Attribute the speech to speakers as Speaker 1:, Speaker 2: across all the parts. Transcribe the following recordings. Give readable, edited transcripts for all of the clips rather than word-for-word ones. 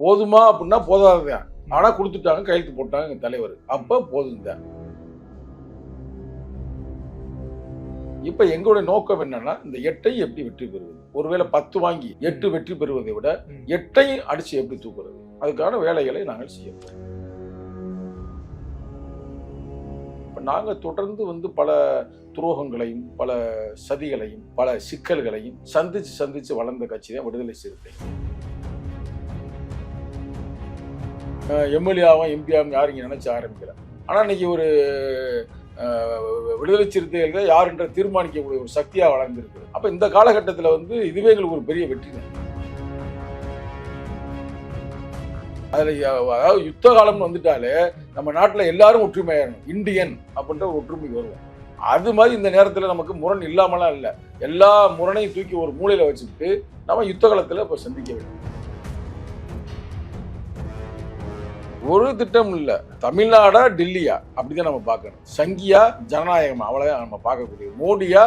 Speaker 1: போதுமா அப்படின்னா போதாதுதான். ஆனா கொடுத்துட்டாங்க, கையெழுத்து போட்டாங்க எங்க தலைவர். அப்ப போதும் தான். இப்ப எங்களுடைய நோக்கம் என்னன்னா, இந்த 8ஐ எப்படி வெற்றி பெறுவது? ஒருவேளை 10 வாங்கி 8 வெற்றி பெறுவதை விட 8ஐ அடிச்சு எப்படி தூக்குறது? அதுக்கான வேலைகளை நாங்கள் செய்யணும். இப்ப நாங்க தொடர்ந்து பல துரோகங்களையும், பல சதிகளையும், பல சிக்கல்களையும் சந்திச்சு வளர்ந்த கட்சி தான் விடுதலை சிறுத்தை. எம்எல்ஏவும் எம்பியாவும் யாரும் இங்க நினைச்சு ஆரம்பிக்கல. ஆனா இன்னைக்கு ஒரு விடுதலை சிறுத்தைகள் யார் என்ற தீர்மானிக்கக்கூடிய ஒரு சக்தியா வளர்ந்துருக்கு. அப்ப இந்த காலகட்டத்தில் இதுவே எங்களுக்கு ஒரு பெரிய வெற்றி தான். அதுல அதாவது யுத்த காலம் வந்துட்டாலே நம்ம நாட்டுல எல்லாரும் ஒற்றுமையாகணும், இந்தியன் அப்படின்ற ஒரு ஒற்றுமைக்கு வருவோம். அது மாதிரி இந்த நேரத்துல நமக்கு முரண் இல்லாமலாம் இல்லை. எல்லா முரணையும் தூக்கி ஒரு மூலையில வச்சுக்கிட்டு நம்ம யுத்த காலத்துல இப்ப சந்திக்க வேண்டும். ஒரு திட்டம் இல்ல. தமிழ்நாடா டெல்லியா அப்படிதான் நம்ம பார்க்கணும். சங்கியா ஜனநாயகமா அவ்வளவுதான் நம்ம பார்க்கக்கூடிய. மோடியா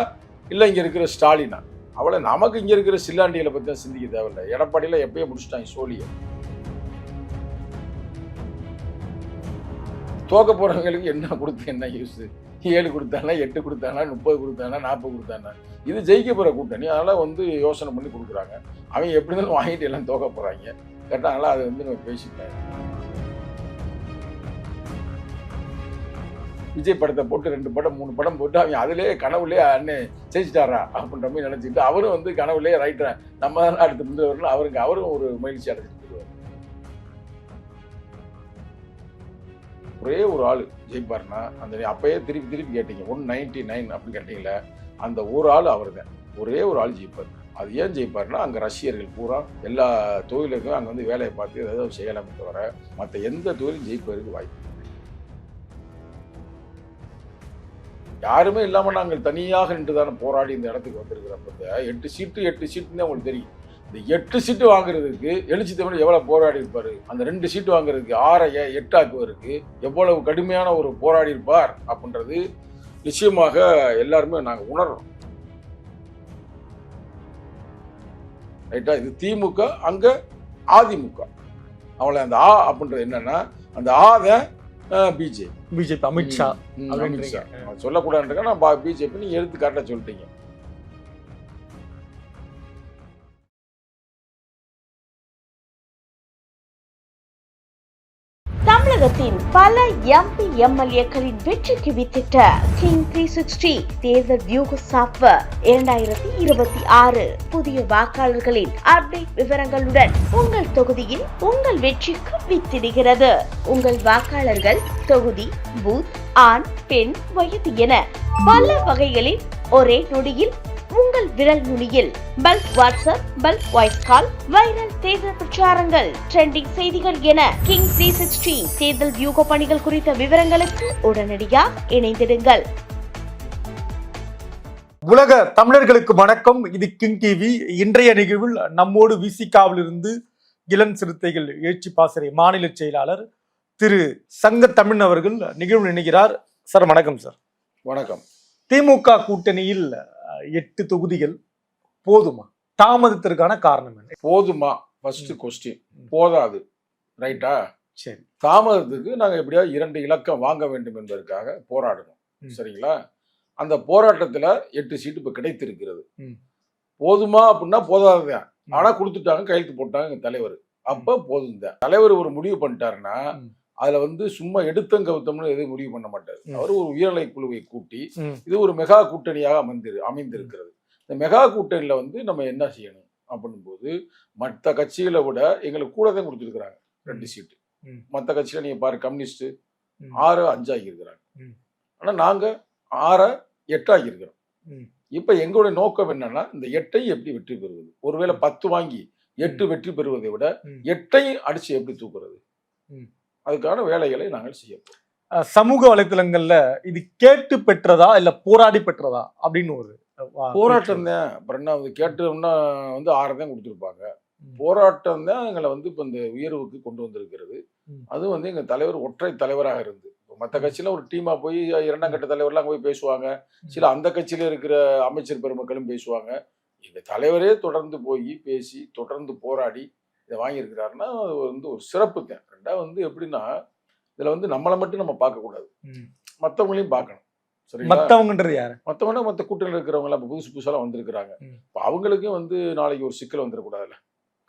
Speaker 1: இல்ல இங்க இருக்கிற ஸ்டாலினா அவ்வளவு. நமக்கு இங்க இருக்கிற சில்லாண்டிகளை பத்தி தான் சிந்திக்க தேவையில்லை. எடப்பாடியில எப்பயே முடிச்சுட்டாங்க சோழிய. தோக்க போறவங்களுக்கு என்ன கொடுத்து என்ன யூஸ்? 7 கொடுத்தானா, 8 கொடுத்தானா, 30 கொடுத்தானா, 40 கொடுத்தானா? இது ஜெயிக்க போற கூட்டணி. அதனால யோசனை பண்ணி கொடுக்குறாங்க. அவங்க எப்படி இருந்தாலும் வாங்கிட்டு எல்லாம் தோக்க போறாங்க. கேட்டாங்களா அது நம்ம பேசிட்டாங்க. விஜய் படத்தை போட்டு 2 படம் 3 படம் போட்டு அவங்க அதுலேயே கனவுலேயே அண்ணன் ஜெயிச்சிட்டாரா அப்படின்ற மாதிரி நினைச்சிட்டு அவரும் கனவுலேயே ரைட்டர் நம்ம தான் அடுத்து முந்திரவர்கள் அவரும் ஒரு மகிழ்ச்சி அடைஞ்சிட்டு போடுவார். ஒரே ஒரு ஆள் ஜெயிப்பார்னா அந்த அப்பயே திருப்பி கேட்டீங்க 199 அப்படின்னு கேட்டீங்களே, அந்த ஒரு ஆள் அவர் தான். ஒரே ஒரு ஆள் ஜெயிப்பார். அது ஏன் ஜெயிப்பார்னா அங்கே ரஷ்யர்கள் பூரா எல்லா தொழிலுக்கும் அங்கே வேலையை பார்த்து ஏதாவது செய்யலாமே தவிர மற்ற எந்த தொழிலும் ஜெயிப்பதற்கு வாய்ப்பு. யாருமே இல்லாம நாங்கள் தனியாக நின்று தானே போராடி இந்த இடத்துக்கு வந்திருக்கிறப்ப 8 சீட்டுன்னு உங்களுக்கு தெரியும். இந்த 8 சீட்டு வாங்குறதுக்கு எழுச்சி தமிழ் எவ்வளவு போராடி இருப்பாரு. அந்த 2 சீட்டு வாங்குறதுக்கு 6ஐ 8 ஆக்குவதற்கு எவ்வளவு கடுமையான ஒரு போராடி இருப்பார் அப்படின்றது நிச்சயமாக எல்லாருமே நாங்க உணர்றோம். ரைட்டா? இது திமுக, அங்க அதிமுக. அவளை அந்த ஆ அப்படின்றது என்னன்னா அந்த ஆத பிஜேபி
Speaker 2: அமித்ஷா
Speaker 1: சொல்லக்கூடாது. நான் பிஜேபி நீங்க எடுத்து காட்ட சொல்லிட்டீங்க.
Speaker 3: தமிழகத்தின் பல எம்பி எம்எல்ஏக்களின் வெற்றிக்கு வித்திட்ட கிங் 360 தேர்தல் வியூக சாப்ட்வேர் 2026 புதிய வாக்காளர்களின் அப்டேட் விவரங்களுடன் உங்கள் தொகுதியில் உங்கள் வெற்றிக்கு வித்திடுகிறது. உங்கள் வாக்காளர்கள் தொகுதி, பூத், ஆண், பெண், வயது என பல வகைகளில் ஒரே நொடியில் உங்கள் விரல் நுனியில் bulk WhatsApp, bulk voice call, viral தேர்தல் பிரச்சாரங்கள், ட்ரெண்டிங் செய்திகள் என கிங் 360 தேர்தல் வியூக பணிகள் குறித்த விவரங்களுக்கு உடனடியாக இணைந்திடுங்கள்.
Speaker 2: உலக தமிழர்களுக்கு வணக்கம். இது கிங் டிவி. இன்றைய நிகழ்வில் நம்மோடு விசிகாவில் இருந்து இளம் சிறுத்தைகள் எழுச்சி பாசறை மாநில செயலாளர் திரு சங்க தமிழ் அவர்கள் நிகழ்வில் இணைகிறார். சார் வணக்கம். சார்
Speaker 1: வணக்கம்.
Speaker 2: திமுக கூட்டணியில் 8 தொகுதிகள் போதுமா? தாமதத்திற்கான காரணம் என்ன?
Speaker 1: போதுமா ஃபர்ஸ்ட் கொஸ்டின். போதாது. ரைட்டா?
Speaker 2: சரி.
Speaker 1: தாமதத்துக்கு நாங்க எப்படியாவது 2 இலக்கம் வாங்க வேண்டும் என்பதற்காக போராடணும். சரிங்களா? அந்த போராட்டத்துல 8 சீட்டு இப்ப கிடைத்திருக்கிறது. போதுமா அப்படின்னா போதாதுதான். ஆனா கொடுத்துட்டாங்க, கையெழுத்து போட்டாங்க எங்க தலைவர். அப்ப போதும் தான். தலைவர் ஒரு முடிவு பண்ணிட்டாருன்னா அதுல சும்மா எடுத்தம் கவுத்தம்னு எதுவும் முடிவு பண்ண மாட்டாரு. அவர் ஒரு உயர்நிலை குழுவை கூட்டி இது ஒரு மெகா கூட்டணியாக அமைந்திருக்கிறது. இந்த மெகா கூட்டணியில நம்ம என்ன செய்யணும் அப்படின்னும் போது மற்ற கட்சிகளை விட எங்களுக்கு கூட தான் கொடுத்துருக்குறாங்க 2 சீட்டு. மற்ற கட்சியில நீங்க பாரு, கம்யூனிஸ்ட் 6 5 ஆகியிருக்கிறாங்க. ஆனா நாங்க 6 8 ஆகியிருக்கிறோம். இப்ப எங்களுடைய நோக்கம் என்னன்னா இந்த 8ஐ எப்படி வெற்றி பெறுவது? ஒருவேளை 10 வாங்கி 8 வெற்றி பெறுவதை விட 8ஐ அடிச்சு எப்படி தூக்குறது? அதுக்கான வேலைகளை நாங்கள் செய்யப்போம்.
Speaker 2: சமூக வலைத்தளங்கள்ல இது கேட்டு பெற்றதா இல்ல போராடி பெற்றதா அப்படின்னு ஒரு
Speaker 1: போராட்டம் தான். அப்புறம் என்ன கேட்டோம்னா 6 தான் கொடுத்துருப்பாங்க. போராட்டம் தான் எங்களை இப்ப இந்த உயர்வுக்கு கொண்டு வந்திருக்கிறது. அது எங்க தலைவர் ஒற்றை தலைவராக இருந்து மற்ற கட்சியில ஒரு டீமா போய் 2ஆம் கட்ட தலைவர்லாம் போய் பேசுவாங்க. சில அந்த கட்சியில இருக்கிற அமைச்சர் பெருமக்களும் பேசுவாங்க. எங்க தலைவரே தொடர்ந்து போய் பேசி தொடர்ந்து போராடி இதை வாங்கியிருக்கிறாருன்னா அது வந்து ஒரு சிறப்பு தான். ரெண்டாவது வந்து எப்படின்னா இதில் வந்து நம்மளை மட்டும் நம்ம பார்க்கக்கூடாது, மற்றவங்களையும் பார்க்கணும். சரிங்களா?
Speaker 2: மத்தவங்கன்றது யாரு?
Speaker 1: மற்றவங்கன்னா மற்ற கூட்டணியில் இருக்கிறவங்களாம் இப்போ புதுசாலாம் வந்திருக்கிறாங்க. இப்போ அவங்களுக்கும் வந்து நாளைக்கு ஒரு சிக்கல் வந்துடக்கூடாதுல்ல.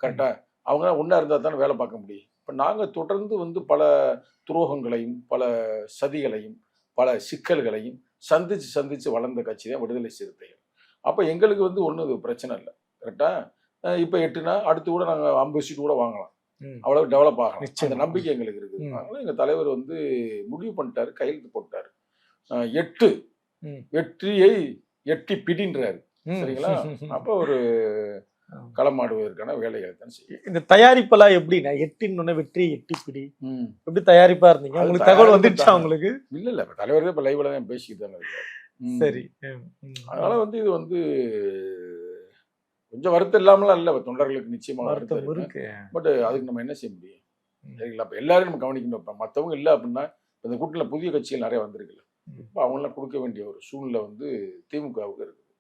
Speaker 1: கரெக்டாக அவங்க ஒன்றா இருந்தால் தானே வேலை பார்க்க முடியும். இப்போ நாங்கள் தொடர்ந்து வந்து பல துரோகங்களையும் பல சதிகளையும் பல சிக்கல்களையும் சந்திச்சு வளர்ந்த கட்சி தான் விடுதலை சிறுத்தைகள். அப்போ எங்களுக்கு வந்து ஒன்றும் பிரச்சனை இல்லை. கரெக்டாக இப்போ 8னா அடுத்து கூட நாங்கள் 50 சீட்டு கூட வாங்கலாம், அவ்வளோ டெவலப் ஆகலாம். அந்த நம்பிக்கை எங்களுக்கு இருக்குது. அதனால எங்கள் தலைவர் வந்து முடிவு பண்ணிட்டாரு, கையெழுத்து போட்டார். 8 வெற்றியை எட்டி பிடின்றாரு. சரிங்களா? அப்போ ஒரு களமாடுவதற்கான வேலைகளை தான் செய்யும்.
Speaker 2: இந்த தயாரிப்பெல்லாம் எப்படின்னா 8 வெற்றி 8 பிடி எப்படி தயாரிப்பா இருந்தீங்க? உங்களுக்கு தகவல் வந்துடுச்சா உங்களுக்கு?
Speaker 1: இல்ல தலைவர் தான் இப்ப லைவ்ல தான் பேசிக்கிட்டு தானே இருக்காரு.
Speaker 2: சரி.
Speaker 1: அதனால வந்து இது வந்து கொஞ்சம் வருத்தம் இல்லாமலாம் இல்ல, தொண்டர்களுக்கு நிச்சயமா வருத்தம் இருக்கு. பட் அதுக்கு நம்ம என்ன செய்ய முடியும்? சரிங்களா? இப்ப எல்லாரும் நம்ம கவனிக்கணும். இப்ப மத்தவங்க இல்ல அப்படின்னா இந்த கூட்டணியில புதிய கட்சிகள் நிறைய வந்திருக்குல்ல, இப்ப அவங்களாம் கொடுக்க வேண்டிய ஒரு சூழ்நிலை வந்து திமுகவுக்கு இருக்குது.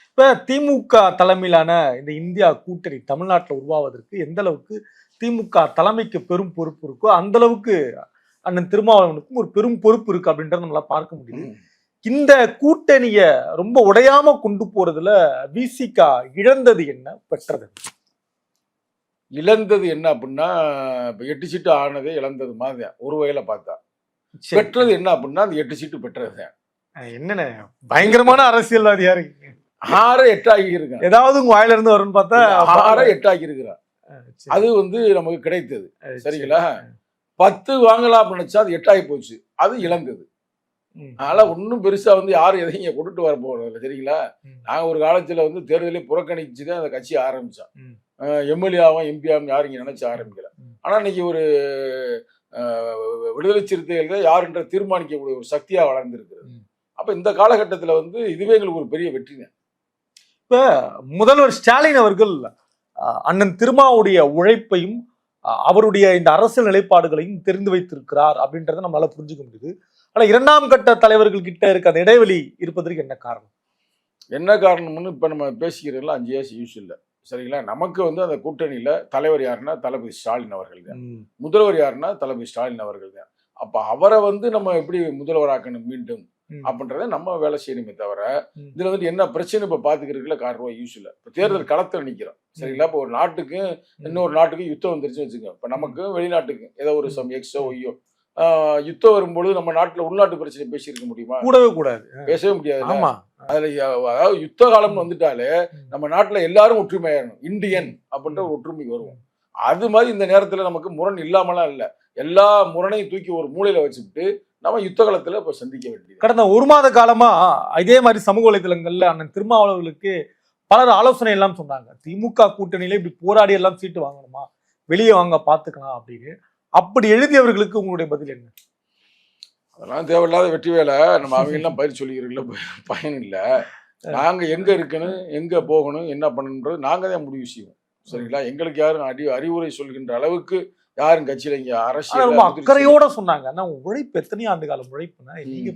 Speaker 2: இப்ப திமுக தலைமையிலான இந்த இந்தியா கூட்டணி தமிழ்நாட்டில் உருவாவதற்கு எந்த அளவுக்கு திமுக தலைமைக்கு பெரும் பொறுப்பு இருக்கோ அந்த அளவுக்கு அண்ணன் திருமாவளவனுக்கும் ஒரு பெரும் பொறுப்பு இருக்கு அப்படின்றத நம்மளால பார்க்க முடியுது. இந்த கூட்டணிய ரொம்ப உடையாம கொண்டு போறதுல விசிக இழந்தது என்ன, பெற்றது?
Speaker 1: இழந்தது என்ன அப்படின்னா இப்ப 8 சீட்டு ஆனதே இழந்தது மாதிரி ஒரு வகையில பார்த்தா. பெற்றது என்ன அப்படின்னா அந்த 8 சீட்டு பெற்றது
Speaker 2: என்னென்ன பயங்கரமான அரசியல்வாதியா இருக்கு.
Speaker 1: 6 8 ஆகி இருக்கான்.
Speaker 2: ஏதாவது உங்க வாயில இருந்து வரும்னு பார்த்தா
Speaker 1: 6 8 ஆகி இருக்கிறான். அது வந்து நமக்கு கிடைத்தது. சரிங்களா? 10 வாங்கலாம் அப்படின்னு நினைச்சா அது 8 ஆகி போச்சு, அது இழந்தது. அதனால ஒன்றும் பெருசா வந்து யாரும் எதையும் இங்க கொண்டுட்டு வர போறது. சரிங்களா? நாங்க ஒரு காலத்துல வந்து தேர்தலே புறக்கணிச்சுதான் அந்த கட்சி ஆரம்பிச்சோம். எம்எல்ஏவும் எம்பியாவும் யாரும் இங்க நினைச்சு ஆரம்பிக்கல. ஆனா இன்னைக்கு ஒரு விடுதலை சிறுத்தைகள் யாருன்ற தீர்மானிக்கக்கூடிய ஒரு சக்தியா வளர்ந்துருக்கிறது. அப்ப இந்த காலகட்டத்துல வந்து இதுவே எங்களுக்கு ஒரு பெரிய வெற்றி தான்.
Speaker 2: இப்ப முதல்வர் ஸ்டாலின் அவர்கள் அண்ணன் திருமாவுடைய உழைப்பையும் அவருடைய இந்த அரசியல் நிலைப்பாடுகளையும் தெரிந்து வைத்திருக்கிறார் அப்படின்றத நம்மளால புரிஞ்சுக்க முடியுது. ஆனா 2ஆம் கட்ட தலைவர்கள் கிட்ட இருக்க அந்த இடைவெளி இருப்பதற்கு என்ன காரணம்?
Speaker 1: என்ன காரணம்னு இப்ப நம்ம பேசிக்கிறதுல 5 இயர்ஸ் யூஸ் இல்லை. சரிங்களா? நமக்கு வந்து அந்த கூட்டணியில தலைவர் யாருன்னா தளபதி ஸ்டாலின் அவர்கள் தான். முதல்வர் யாருன்னா தளபதி ஸ்டாலின் அவர்கள் தான். அப்ப அவரை வந்து நம்ம எப்படி முதல்வராக்கணும் மீண்டும் அப்படின்றத நம்ம வேலை செய்யணுமே தவிர இதுல வந்துட்டு என்ன பிரச்சனை இப்ப பாத்துக்கிறதுல காரணம் யூஸ் இல்லை. இப்ப தேர்தல் களத்துல நிக்கிறோம். சரிங்களா? இப்போ ஒரு நாட்டுக்கு இன்னொரு நாட்டுக்கு யுத்தம் வந்துருச்சுன்னு வச்சுக்கோங்க. இப்ப நமக்கு வெளிநாட்டுக்கு ஏதோ ஒரு எக்ஸோ ஒய்யோ யுத்தம் வரும்பொழுது நம்ம நாட்டுல உள்நாட்டு பிரச்சனை பேசியிருக்க முடியுமா?
Speaker 2: கூடவே கூடாது, பேசவே
Speaker 1: முடியாது. அதுல அதாவது யுத்த காலம்னு வந்துட்டாலே நம்ம நாட்டுல எல்லாரும் ஒற்றுமையாகணும், இந்தியன் அப்படின்ற ஒரு ஒற்றுமைக்கு வருவோம். அது மாதிரி இந்த நேரத்துல நமக்கு முரண் இல்லாமலாம் இல்லை. எல்லா முரணையும் தூக்கி ஒரு மூலையில வச்சுக்கிட்டு நம்ம யுத்த காலத்துல இப்ப சந்திக்க வேண்டியது.
Speaker 2: கடந்த 1 மாத காலமா இதே மாதிரி சமூக வலைதளங்கள்ல அண்ணன் திருமாவளவர்களுக்கு பலர் ஆலோசனை எல்லாம் சொன்னாங்க. திமுக கூட்டணியில இப்படி போராடி எல்லாம் சீட்டு வாங்கணுமா, வெளியே வாங்க பாத்துக்கலாம் அப்படின்னு. அப்படி எழுதியவர்களுக்கு உங்களுடைய பதில் என்ன?
Speaker 1: அதெல்லாம் தேவையில்லாத வெற்றி வேலை. நம்ம அவங்க எல்லாம் பயிர் சொல்லிக்கிறதுல பயன் இல்லை. நாங்க எங்க இருக்கணும், எங்க போகணும், என்ன பண்ணணுன்றது நாங்க தான் முடிவு செய்வோம். சரிங்களா? எங்களுக்கு யாரும் அறிவுரை சொல்கின்ற அளவுக்கு யாரும் கட்சியில இங்க அரசியல்
Speaker 2: அக்கறையோட சொன்னாங்க. ஆனா உழைப்பு எத்தனையோ ஆண்டு காலம் உழைப்புனா நீங்க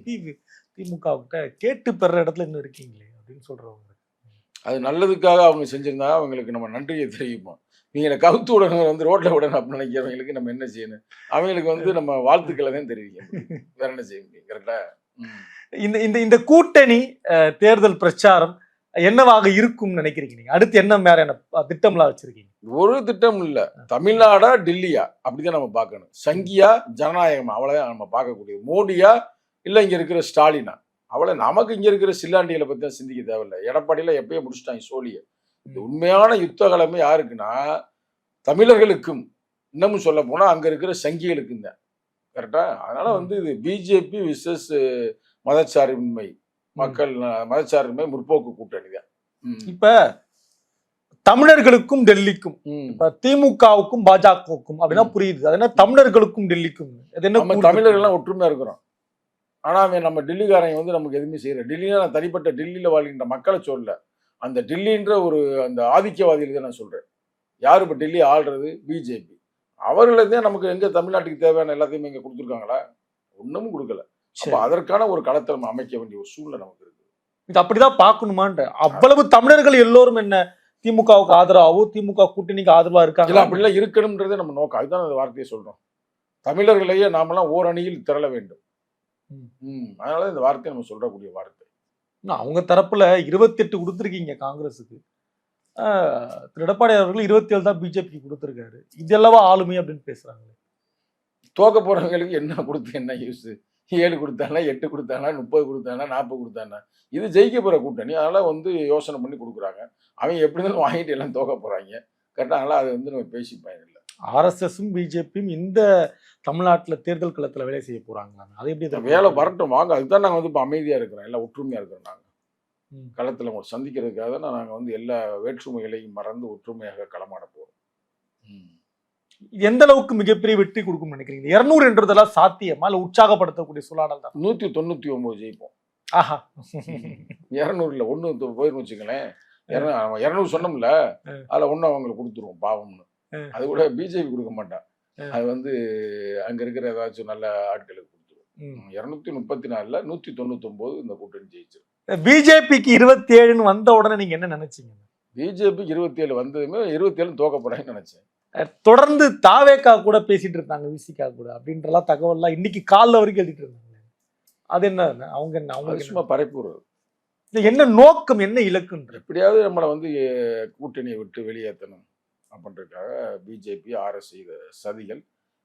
Speaker 2: திமுக கிட்ட கேட்டு பெற இடத்துல இன்னும் இருக்கீங்களே அப்படின்னு சொல்றவங்க.
Speaker 1: அது நல்லதுக்காக அவங்க செஞ்சிருந்தா அவங்களுக்கு நம்ம நன்றியை தெரிவிப்போம். நீங்க கவுத்து உடனே வந்து ரோட்ல உடனே அப்படின்னு நினைக்கிறவங்களுக்கு நம்ம என்ன செய்யணும்? அவங்களுக்கு வந்து நம்ம வாழ்த்துக்களை தான் தெரிவிக்கணும், வேற என்ன செய்ய முடியும்? கரெக்டா?
Speaker 2: இந்த கூட்டணி தேர்தல் பிரச்சாரம் என்னவாக இருக்கும் நினைக்கிறீங்க? நீங்க அடுத்து என்ன மேல திட்டம்லாம் வச்சிருக்கீங்க?
Speaker 1: ஒரு திட்டம் இல்ல. தமிழ்நாடா டெல்லியா அப்படிதான் நம்ம பார்க்கணும். சங்கியா ஜனநாயகமா அவ்வளவுதான் நம்ம பார்க்கக்கூடியது. மோடியா இல்ல இங்க இருக்கிற ஸ்டாலினா அவ்வளவு. நமக்கு இங்க இருக்கிற சில்லாண்டிகளை பத்தி தான் சிந்திக்க தேவையில்லை. எடப்பாடியில எப்பயே முடிச்சுட்டாங்க சோழிய. இந்த உண்மையான யுத்த காலமே யாருக்குன்னா தமிழர்களுக்கும், இன்னமும் சொல்ல போனா அங்க இருக்கிற சங்கிகளுக்கும் தான். கரெக்டா? அதனால வந்து இது பிஜேபி விசஸ் மதச்சார்பின்மை, மக்கள் மதச்சார்பின்மை முற்போக்கு கூட்டணி தான்.
Speaker 2: இப்ப தமிழர்களுக்கும் டெல்லிக்கும், இப்ப திமுகவுக்கும் பாஜகவுக்கும் அப்படின்னா புரியுது. அது என்ன தமிழர்களுக்கும் டெல்லிக்கும்?
Speaker 1: நம்ம தமிழர்கள்லாம் ஒற்றுமையா இருக்கிறோம். ஆனா நம்ம டெல்லிக்காரங்க வந்து நமக்கு எதுவுமே செய்யற. டெல்லினா நான் தனிப்பட்ட டெல்லியில வாழ்கின்ற மக்களை சொல்லல, அந்த டெல்லின்ற ஒரு அந்த ஆதிக்கவாதிகள் தான் நான் சொல்றேன். யாரு இப்ப டெல்லி ஆள்றது? பிஜேபி. அவர்களே நமக்கு எங்க தமிழ்நாட்டுக்கு தேவையான எல்லாத்தையும் இங்க கொடுத்துருக்காங்களா? ஒண்ணும் கொடுக்கல. அப்ப அதற்கான ஒரு களத்தை நம்ம அமைக்க வேண்டிய ஒரு சூழ்நிலை நமக்கு இருக்கு.
Speaker 2: இது அப்படிதான் பார்க்கணுமான்ற. அவ்வளவு தமிழர்கள் எல்லோரும் என்ன திமுகவுக்கு ஆதரவாவோ திமுக கூட்டணிக்கு ஆதரவா
Speaker 1: இல்ல
Speaker 2: இருக்காங்க.
Speaker 1: அப்படிலாம் இருக்கணும்ன்றதே நம்ம நோக்கம். அதுதான் அந்த வார்த்தையை சொல்றோம். தமிழர்களையே நாமெல்லாம் ஓரணியில் திரள வேண்டும். அதனால இந்த வார்த்தையை நம்ம சொல்றக்கூடிய வார்த்தை.
Speaker 2: அவங்க தரப்புல 28 கொடுத்துருக்கீங்க காங்கிரஸுக்கு. திரு எடப்பாடி அவர்கள் 27 தான் பிஜேபி கொடுத்துருக்காரு. இதெல்லவா ஆளுமை அப்படின்னு பேசுறாங்க.
Speaker 1: தோக்க போறவங்களுக்கு என்ன கொடுத்து என்ன யூஸ்? 7 கொடுத்தானா, 8 கொடுத்தானா, 30 கொடுத்தானா, 40 கொடுத்தானா? இது ஜெயிக்க போற கூட்டணி. அதனால வந்து யோசனை பண்ணி கொடுக்குறாங்க. அவங்க எப்படி இருந்தாலும் வாங்கிட்டு எல்லாம் தோக்க போறாங்க. கரெக்டா? அதனால அது வந்து நம்ம பேசி பயன் இல்லை.
Speaker 2: ஆர்எஸ்எஸும் பிஜேபியும் இந்த தமிழ்நாட்டுல தேர்தல் களத்துல வேலை செய்ய போறாங்க. அது எப்படி
Speaker 1: வேலை வரட்டும் வாங்க. அதுதான் நாங்க வந்து இப்ப அமைதியா இருக்கிறோம். எல்லாம் ஒற்றுமையா இருக்கிறோம். நாங்க களத்துல உங்களை சந்திக்கிறதுக்காக தான் நாங்க வந்து எல்லா வேற்றுமைகளையும் மறந்து ஒற்றுமையாக களமாட போறோம்.
Speaker 2: எந்த அளவுக்கு மிகப்பெரிய வெற்றி கொடுக்கும் நினைக்கிறீங்க? 200 என்றதெல்லாம் சாத்தியமா இல்ல உற்சாகப்படுத்தக்கூடிய சூழல் தான்?
Speaker 1: 199 ஜெயிப்போம்.
Speaker 2: ஆஹா
Speaker 1: 200 1 போயிருந்து வச்சுங்களேன். 200 சொன்னோம்ல, அதுல 1 அவங்களுக்கு கொடுத்துருவோம் பாவம்னு. அது கூட பிஜேபி கொடுக்க மாட்டான். அது வந்து அங்க இருக்கிற ஏதாச்சும் நல்ல ஆட்களுக்கு கொடுத்துருவோம். 234ல 199 இந்த கூட்டணி ஜெயிச்சிடும்.
Speaker 2: பிஜேபிக்கு 27 வந்த உடனே நீங்க என்ன நினைச்சீங்க?
Speaker 1: பிஜேபிக்கு 27 வந்ததுமே 27 தோக்க போறாங்கன்னு நினைச்சேன்.
Speaker 2: தொடர்ந்து தாவேக்கா கூட பேசிட்டு இருந்தாங்க, விசிகா கூட அப்படின்றலாம் தகவல்லாம் இன்னைக்கு காலைல வரைக்கும் எழுதிட்டு இருந்தாங்க. அது என்ன அவங்க என்ன அவங்க
Speaker 1: சும்மா பரப்புறது?
Speaker 2: என்ன நோக்கம், என்ன இலக்குன்ற?
Speaker 1: எப்படியாவது நம்மளை வந்து கூட்டணியை விட்டு வெளியேற்றணும் அப்படின்றதுக்காக பிஜேபி ஆர்எஸ் சதிகள்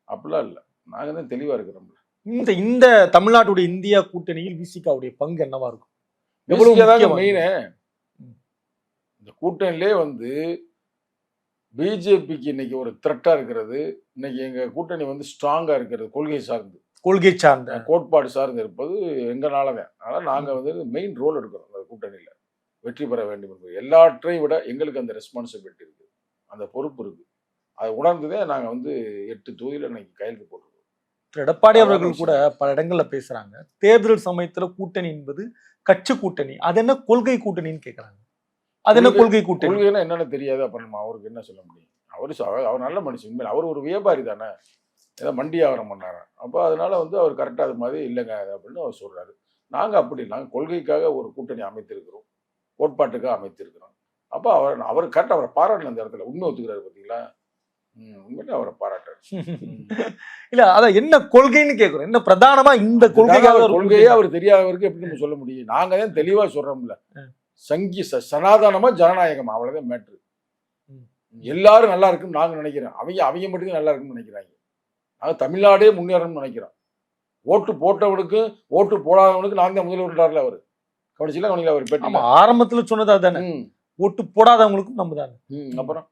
Speaker 1: அப்படிலாம் இல்லை. நாங்கள் தான் தெளிவா இருக்கிறோம்ல.
Speaker 2: இந்த தமிழ்நாட்டுடைய இந்தியா கூட்டணியில் விசிகாவுடைய பங்கு என்னவா இருக்கும்?
Speaker 1: மெயினு இந்த கூட்டணியிலே வந்து பிஜேபிக்கு இன்னைக்கு ஒரு த்ரெட்டா இருக்கிறது. இன்னைக்கு எங்க கூட்டணி வந்து ஸ்ட்ராங்கா இருக்கிறது கொள்கை சார்ந்த கோட்பாடு சார்ந்து இருப்பது எங்கனாலதான். அதனால நாங்க வந்து மெயின் ரோல் எடுக்கிறோம் அந்த கூட்டணியில வெற்றி பெற வேண்டும் என்பது. எல்லாற்றையும் விட எங்களுக்கு அந்த ரெஸ்பான்சிபிலிட்டி இருக்கு, அந்த பொறுப்பு இருக்கு. அதை உணர்ந்துதான் நாங்க வந்து 8 தொகுதியில இன்னைக்கு கையெழுத்து போட்டுருக்கோம்.
Speaker 2: எடப்பாடி அவர்கள் கூட பல இடங்கள்ல பேசுறாங்க, தேர்தல் சமயத்துல கூட்டணி என்பது கட்சி கூட்டணி, அது என்ன கொள்கை கூட்டணின்னு கேட்கறாங்க. அது என்ன கொள்கை கூட்டணி?
Speaker 1: கொள்கைன்னா என்னன்னு தெரியாது. அப்புறம் அவருக்கு என்ன சொல்ல முடியும்? அவர் நல்ல மனுஷன். உண்மையில அவர் ஒரு வியாபாரி தானே, ஏதோ மண்டி வியாபாரம் பண்ணாரு. அப்போ அதனால வந்து அவர் கரெக்டாக அது மாதிரி இல்லைங்க அப்படின்னு அவர் சொல்றாரு. நாங்கள் கொள்கைக்காக ஒரு கூட்டணி அமைத்திருக்கிறோம், கோட்பாட்டுக்காக அமைத்திருக்கிறோம். அப்போ அவர் கரெக்டாக அவரை பாராட்டல. அந்த இடத்துல உண்மை ஒத்துக்கிறாரு பார்த்தீங்களா? உண்மையிலே அவரை பாராட்டாரு.
Speaker 2: இல்ல அதான் என்ன கொள்கைன்னு கேட்கிறோம். என்ன பிரதானமா இந்த
Speaker 1: கொள்கையே அவர் தெரியாதவருக்கு எப்படி நம்ம சொல்ல முடியும்? நாங்க தான் தெளிவா சொல்றோம்ல, சனாதனமா ஜனநாயகம், அவ்வளவுதான் மேட்ரு. எல்லாரும் நல்லா இருக்குன்னு நாங்க நினைக்கிறோம். அவங்க மட்டும் நல்லா இருக்குன்னு நினைக்கிறாங்க. நாங்க தமிழ்நாடே முன்னேறணும்னு நினைக்கிறோம். ஓட்டு போட்டவனுக்கு ஓட்டு போடாதவனுக்கு நான் தான் முதல்வர்ல அவரு கவனிச்சுல அவர் பேட்டி
Speaker 2: ஆரம்பத்துல சொன்னதா தானே, ஓட்டு போடாதவங்களுக்கும் நம்ம தானே.
Speaker 1: அப்புறம்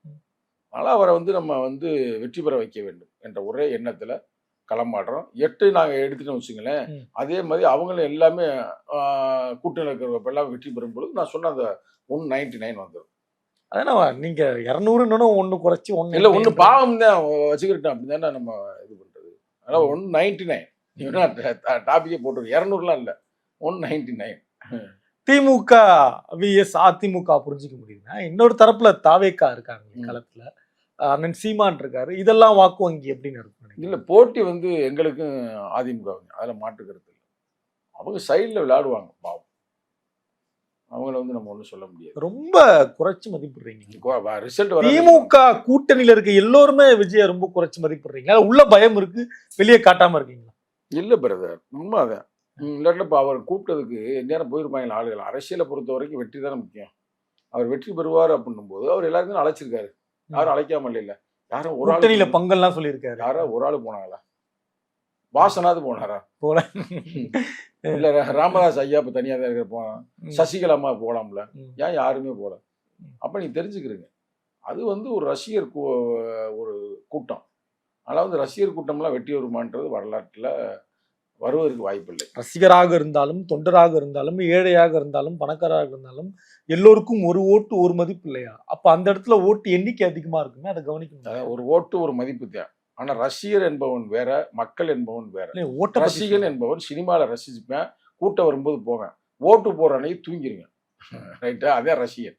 Speaker 1: அதனால அவரை வந்து நம்ம வந்து வெற்றி பெற வைக்க வேண்டும் என்ற ஒரே எண்ணத்துல களமாடுறோம். 8 நாங்க எடுத்துட்டோம் வச்சுங்களேன். அதே மாதிரி அவங்களும் எல்லாமே கூட்டணியில் இருக்கிறவங்க எல்லாம் வெற்றி பெறும் பொழுது நான் சொன்ன அந்த 199 வந்துடும்.
Speaker 2: அதனால நீங்க 200 ஒண்ணு குறைச்சி
Speaker 1: இல்ல ஒண்ணு பாவம் தான் வச்சுக்கிட்டோம். அப்படிதானே நம்ம இது பண்றது. அதனால 199 டாபிக்கே போட்டு 200லாம் இல்ல, 199.
Speaker 2: திமுக விஎஸ் அதிமுக புரிஞ்சுக்க முடியுதுன்னா, இன்னொரு தரப்புல தாவேக்கா இருக்காங்க களத்துல, அண்ணன் சீமான் இருக்காரு. இதெல்லாம் வாக்கு வங்கி எப்படின்னு இருக்கும்?
Speaker 1: இல்ல போட்டி வந்து எங்களுக்கும் அதிமுக அதுல மாற்று கருத்து இல்லை. அவங்க சைட்ல விளையாடுவாங்க பாவம். அவங்கள வந்து நம்ம ஒண்ணும் சொல்ல முடியாது.
Speaker 2: ரொம்ப குறைச்சு மதிப்பிடுறீங்க.
Speaker 1: ரிசல்ட்
Speaker 2: திமுக கூட்டணியில இருக்க எல்லோருமே விஜய ரொம்ப குறைச்சு மதிப்பிடுறீங்க. உள்ள பயம் இருக்கு, வெளியே காட்டாம இருக்கீங்களா?
Speaker 1: இல்ல பிரதர், உண்மைதான். இல்லாட்டில இப்போ அவர் கூப்பிட்டதுக்கு நேரம் போயிருப்பாங்க ஆளுகள். அரசியலை பொறுத்த வரைக்கும் வெற்றி தானே முக்கியம். அவர் வெற்றி பெறுவார் அப்படின்னும் போது அவர் எல்லாருக்கும் அழைச்சிருக்காரு. யாரும் அழைக்காம இல்ல. யாரும் ஒரு
Speaker 2: கூட்டணியில பங்கெல்லாம் சொல்லியிருக்காரு.
Speaker 1: யாரோ ஒரு ஆளு போனாங்களா? வாசனாவது போனாரா? போல. இல்ல ராமதாஸ் ஐயா இப்ப தனியா தான் இருக்கிற போனா, சசிகலா அம்மா போலாம்ல, ஏன் யாருமே போல? அப்ப நீங்க தெரிஞ்சுக்கிறீங்க, அது வந்து ஒரு ரசிகர் ஒரு கூட்டம். அதனால வந்து ரசிகர் கூட்டம்லாம் வெற்றி வருமானது வரலாற்றுல வருவதற்கு வாய்ப்பில்லை.
Speaker 2: ரசிகராக இருந்தாலும், தொண்டராக இருந்தாலும், ஏழையாக இருந்தாலும், பணக்காரராக இருந்தாலும் எல்லோருக்கும் ஒரு ஓட்டு ஒரு மதிப்பு இல்லையா? அப்ப அந்த இடத்துல ஓட்டு எண்ணிக்கை அதிகமா இருக்குமே, அதை கவனிக்கணும்.
Speaker 1: ஒரு ஓட்டு ஒரு மதிப்பு தான். ஆனா ரசிகர் என்பவன் வேற, மக்கள் என்பவன் வேற. ரசிகன் என்பவன் சினிமால ரசிச்சுப்பேன், கூட்டம் வரும்போது போவேன், ஓட்டு போற அன்னைக்கு தூங்கிருவேன். ரைட்டா? அதே ரசிகன்.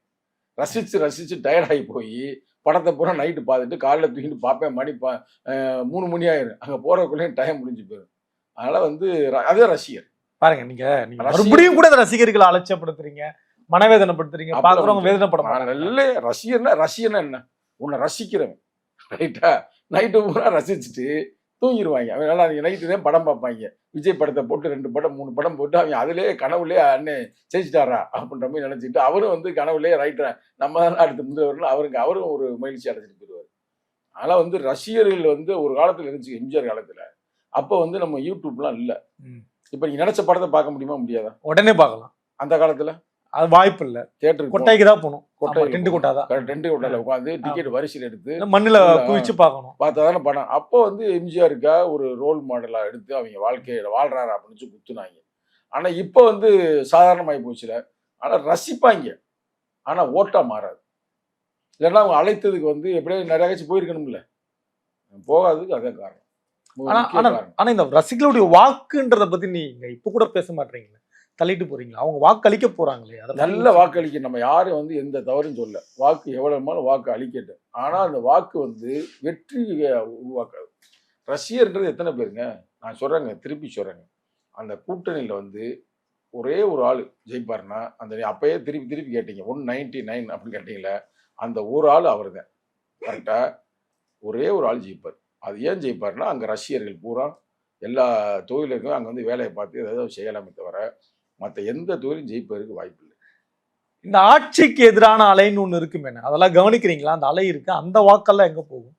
Speaker 1: ரசிச்சு டயர்டாகி போய் படத்தை பூரா நைட்டு பார்த்துட்டு காலையில் தூக்கிட்டு பார்ப்பேன். மணி 3 மணி ஆயிரும். அங்கே போறதுக்குள்ளேயும் டைம் முடிஞ்சு போயிடும். அதனால வந்து அதே ரசிகர்.
Speaker 2: பாருங்க, நீங்க மறுபடியும் கூட ரசிகர்களை அலட்சியப்படுத்துறீங்க. மனவேதனைப்படுத்துறீங்க,
Speaker 1: அப்பெல்லாம்
Speaker 2: பாக்குறவங்க
Speaker 1: வந்து
Speaker 2: வேதனைப்பட
Speaker 1: நான்
Speaker 2: மாட்டாங்க.
Speaker 1: நல்ல ரசிகர்னா என்ன, உன்னை ரசிக்கிறவன், ரைட்டா? நைட்டு பூரா ரசிச்சுட்டு தூங்கிடுவாங்க. அதனால அவங்க நைட்டு தான் படம் பார்ப்பாங்க. விஜய் படத்தை போட்டு 2 படம் 3 படம் போட்டு அவங்க அதிலேயே கனவுலேயே அண்ணன் ஜெயிச்சிட்டாரா அப்படின்ற மாதிரி நினைச்சிட்டு அவரும் வந்து கனவுலேயே ரைட்டா நம்ம தான் அடுத்து முதல்வர்னு அவரும் ஒரு மகிழ்ச்சி அடைஞ்சிட்டு போயிடுவார். அதனால வந்து ரசிகர்கள் வந்து ஒரு காலத்துல இருந்துச்சு, எம்ஜிஆர் காலத்துல. அப்போ வந்து நம்ம யூடியூப்லாம் இல்ல. இப்ப நீங்க நினைச்ச படத்தை பார்க்க முடியுமா, முடியாதா?
Speaker 2: உடனே பார்க்கலாம்.
Speaker 1: அந்த காலத்துல
Speaker 2: அது வாய்ப்பு இல்ல.
Speaker 1: தியேட்டருக்கு
Speaker 2: கொட்டாய்க்கு தான் போகணும்.
Speaker 1: கொட்டாய்க்கு
Speaker 2: டென்ட் கொட்டா தான்.
Speaker 1: டென்ட் கொட்டால உட்காந்து டிக்கெட் வரிசையில் எடுத்து
Speaker 2: மண்ணுல குவிச்சு பார்க்கணும்.
Speaker 1: பார்த்தா தானே படம். அப்போ வந்து எம்ஜிஆருக்கா ஒரு ரோல் மாடலா எடுத்து அவங்க வாழ்க்கையில வாழ்றாரா அப்படின்னு சொல்லி குத்துனாங்க. ஆனா இப்போ வந்து சாதாரணமாகி போச்சுல. ஆனா ரசிப்பாங்க, ஆனா ஓட்டா மாறாது. இல்லைன்னா அவங்க அழைத்ததுக்கு வந்து எப்படியே நிறைய கட்சி போயிருக்கணும்ல, போகாததுக்கு அதே காரணம். முக்கிய காரணம்.
Speaker 2: ஆனா இந்த ரசிகர்களுடைய வாக்குன்றத பத்தி நீங்க இப்ப கூட பேச மாட்டீங்களா? தள்ளிட்டு போறீங்களா? அவங்க வாக்கு அளிக்க போறாங்களே,
Speaker 1: நல்ல வாக்கு அளிக்க நம்ம யாரும் வந்து எந்த தவறும் சொல்ல. வாக்கு எவ்வளவு வாக்கு அளிக்கட்டும். ஆனா அந்த வாக்கு வந்து வெற்றி உருவாக்காது. ரசிகர்ன்றது எத்தனை பேருங்க? நான் சொல்றேங்க, திருப்பி சொல்றேங்க. அந்த கூட்டணியில வந்து ஒரே ஒரு ஆள் ஜெயிப்பாருன்னா, அந்த அப்பயே திருப்பி கேட்டீங்க 199 அப்படின்னு கேட்டீங்களே, அந்த ஒரு ஆள் அவர் தான். கரெக்டா? ஒரே ஒரு ஆள் ஜெயிப்பார். அது ஏன் ஜெயிப்பாருன்னா, அங்க ரசிகர்கள் பூரா எல்லா தொழிலுக்கும் அங்க வந்து வேலையை பார்த்து ஏதாவது செய்யலாமே தவிர மற்ற எந்த தொழிலும் ஜெயிப்பதற்கு வாய்ப்பு இல்லை.
Speaker 2: இந்த ஆட்சிக்கு எதிரான அலைன்னு ஒண்ணு இருக்குமே, அதெல்லாம் கவனிக்கிறீங்களா? அந்த அலை இருக்கு, அந்த வாக்கெல்லாம் எங்க போகும்?